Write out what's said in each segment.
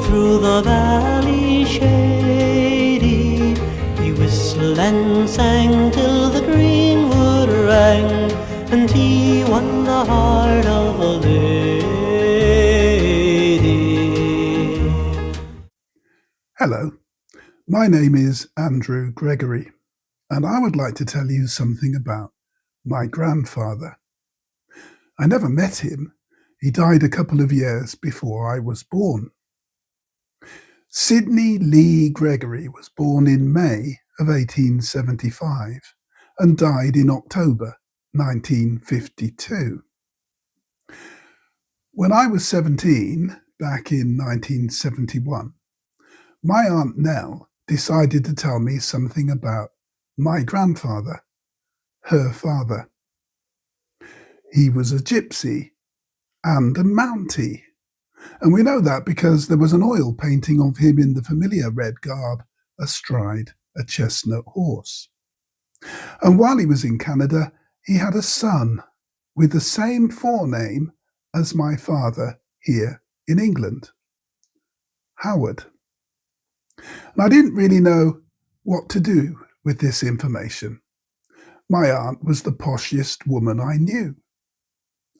through the valley shady, he whistled and sang till the greenwood rang, and he won the heart of a lady. Hello, my name is Andrew Gregory, and I would like to tell you something about my grandfather. I never met him. He died a couple of years before I was born. Sidney Lee Gregory was born in May of 1875 and died in October 1952. When I was 17, back in 1971, my Aunt Nell decided to tell me something about my grandfather, her father. He was a gypsy and a mountie, and we know that because there was an oil painting of him in the familiar red garb astride a chestnut horse. And while he was in Canada, he had a son with the same forename as my father here in England, Howard. And I didn't really know what to do with this information. My aunt was the poshiest woman I knew,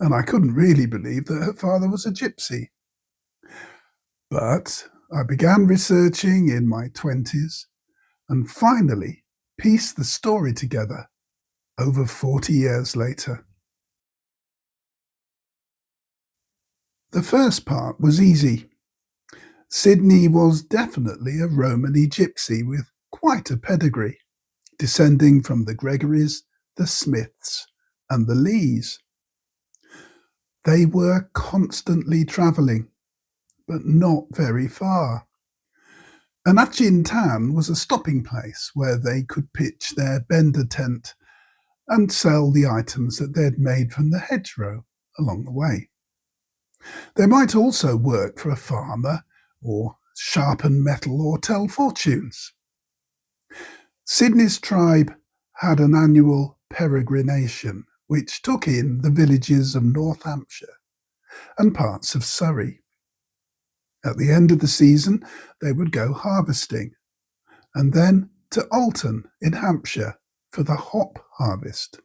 and I couldn't really believe that her father was a gypsy. But I began researching in my 20s and finally pieced the story together over 40 years later. The first part was easy. Sidney was definitely a Romani Gypsy with quite a pedigree, descending from the Gregorys, the Smiths, and the Lees. They were constantly travelling, but not very far. And Akin town was a stopping place where they could pitch their bender tent and sell the items that they'd made from the hedgerow along the way. They might also work for a farmer or sharpen metal or tell fortunes. Sidney's tribe had an annual peregrination which took in the villages of North Hampshire and parts of Surrey. At the end of the season, they would go harvesting, and then to Alton in Hampshire for the hop harvest.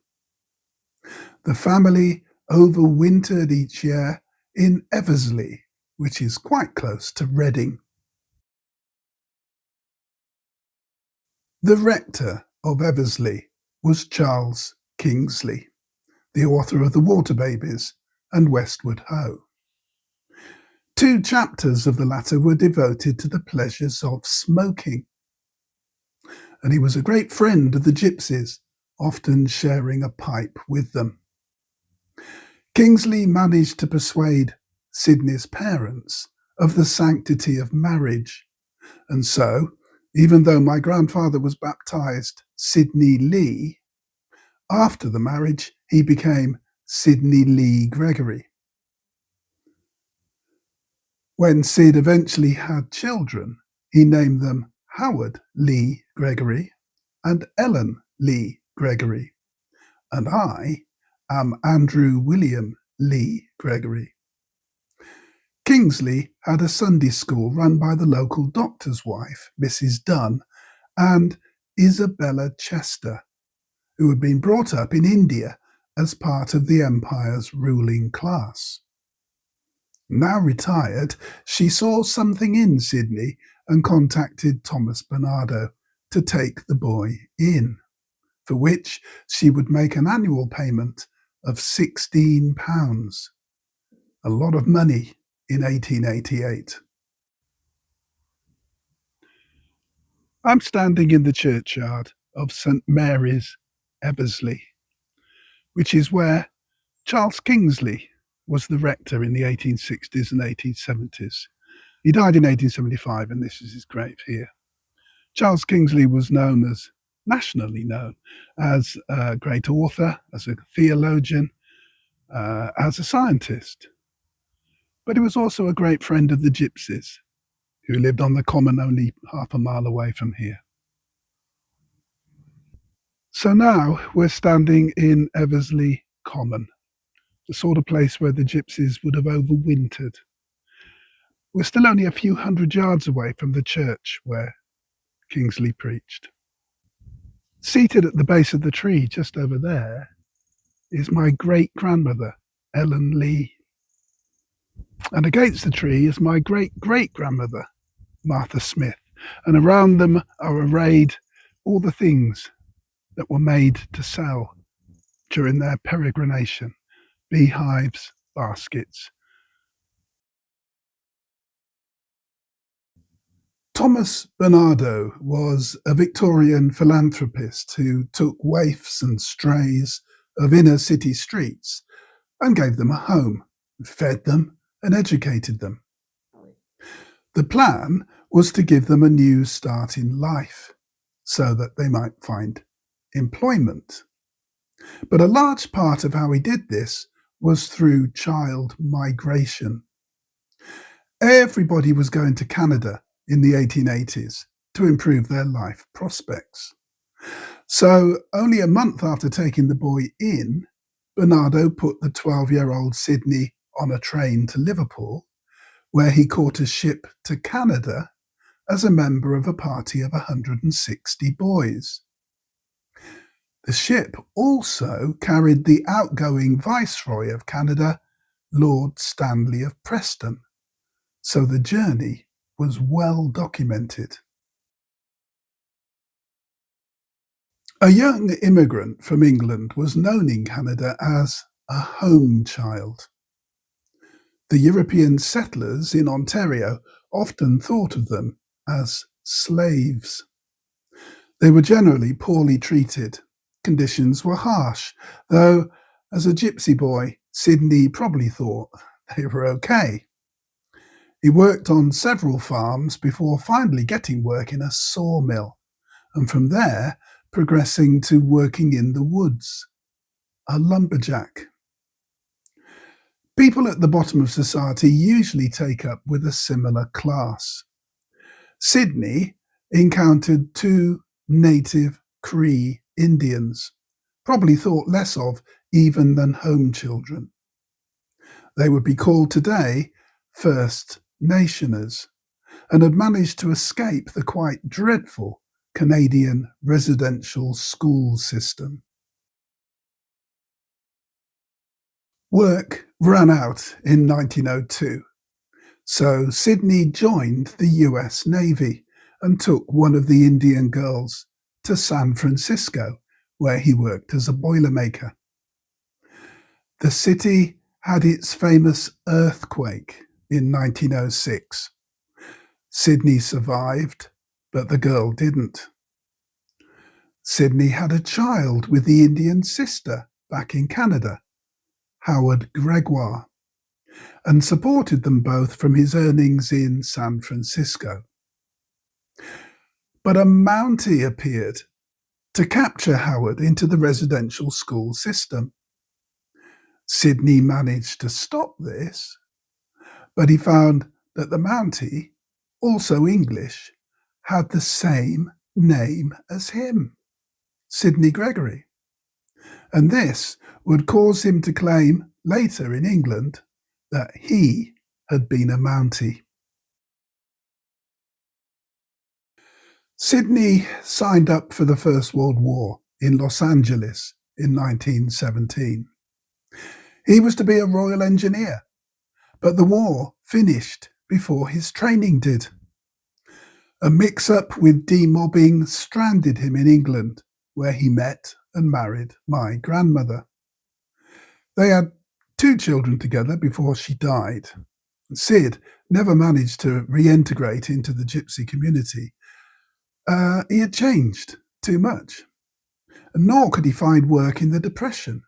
The family overwintered each year in Eversley, which is quite close to Reading. The rector of Eversley was Charles Kingsley, the author of The Water Babies and Westward Ho! 2 chapters of the latter were devoted to the pleasures of smoking. And he was a great friend of the gypsies, often sharing a pipe with them. Kingsley managed to persuade Sidney's parents of the sanctity of marriage, and so, even though my grandfather was baptized Sidney Lee, after the marriage he became Sidney Lee Gregory. When Sid eventually had children, he named them Howard Lee Gregory and Ellen Lee Gregory, and I am Andrew William Lee Gregory. Kingsley had a Sunday school run by the local doctor's wife, Mrs. Dunn, and Isabella Chester, who had been brought up in India as part of the empire's ruling class. Now retired, she saw something in Sidney and contacted Thomas Barnardo to take the boy in, for which she would make an annual payment of £16, a lot of money in 1888. I'm standing in the churchyard of St Mary's, Eversley, which is where Charles Kingsley was the rector in the 1860s and 1870s. He died in 1875, and this is his grave here. Charles Kingsley was nationally known as a great author, as a theologian, as a scientist. But he was also a great friend of the gypsies, who lived on the common only half a mile away from here. So now we're standing in Eversley Common, the sort of place where the gypsies would have overwintered. We're still only a few hundred yards away from the church where Kingsley preached. Seated at the base of the tree just over there is my great-grandmother, Ellen Lee. And against the tree is my great-great-grandmother, Martha Smith. And around them are arrayed all the things that were made to sell during their peregrination: beehives, baskets. Thomas Barnardo was a Victorian philanthropist who took waifs and strays of inner city streets and gave them a home, fed them and educated them. The plan was to give them a new start in life so that they might find employment. But a large part of how he did this was through child migration. Everybody was going to Canada in the 1880s to improve their life prospects. So only a month after taking the boy in, Barnardo put the 12-year-old Sidney on a train to Liverpool, where he caught a ship to Canada as a member of a party of 160 boys. The ship also carried the outgoing Viceroy of Canada, Lord Stanley of Preston, so the journey was well documented. A young immigrant from England was known in Canada as a home child. The European settlers in Ontario often thought of them as slaves. They were generally poorly treated. Conditions were harsh, though as a gypsy boy, Sidney probably thought they were okay. He worked on several farms before finally getting work in a sawmill, and from there progressing to working in the woods, a lumberjack. People at the bottom of society usually take up with a similar class. Sidney encountered two native Cree Indians, probably thought less of even than home children. They would be called today First Nationers, and had managed to escape the quite dreadful Canadian residential school system. Work ran out in 1902, so Sidney joined the US Navy and took one of the Indian girls to San Francisco, where he worked as a boilermaker. The city had its famous earthquake in 1906. Sidney survived, but the girl didn't. Sidney had a child with the Indian sister back in Canada, Howard Gregoire, and supported them both from his earnings in San Francisco. But a Mountie appeared to capture Howard into the residential school system. Sidney managed to stop this, but he found that the Mountie, also English, had the same name as him, Sidney Gregory. And this would cause him to claim later in England that he had been a Mountie. Sidney signed up for the First World War in Los Angeles in 1917. He was to be a Royal Engineer, but the war finished before his training did. A mix-up with demobbing stranded him in England, where he met and married my grandmother. They had 2 children together before she died. Sid never managed to reintegrate into the gypsy community. He had changed too much, nor could he find work in the Depression.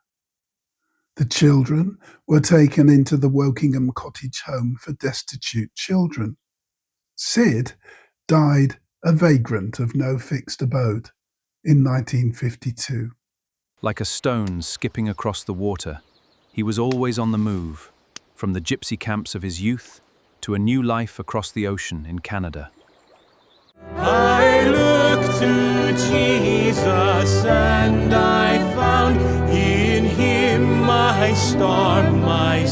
The children were taken into the Wokingham Cottage Home for Destitute Children. Sid died a vagrant of no fixed abode in 1952. Like a stone skipping across the water, he was always on the move, from the gypsy camps of his youth to a new life across the ocean in Canada. I looked to Jesus and I found in him my star, my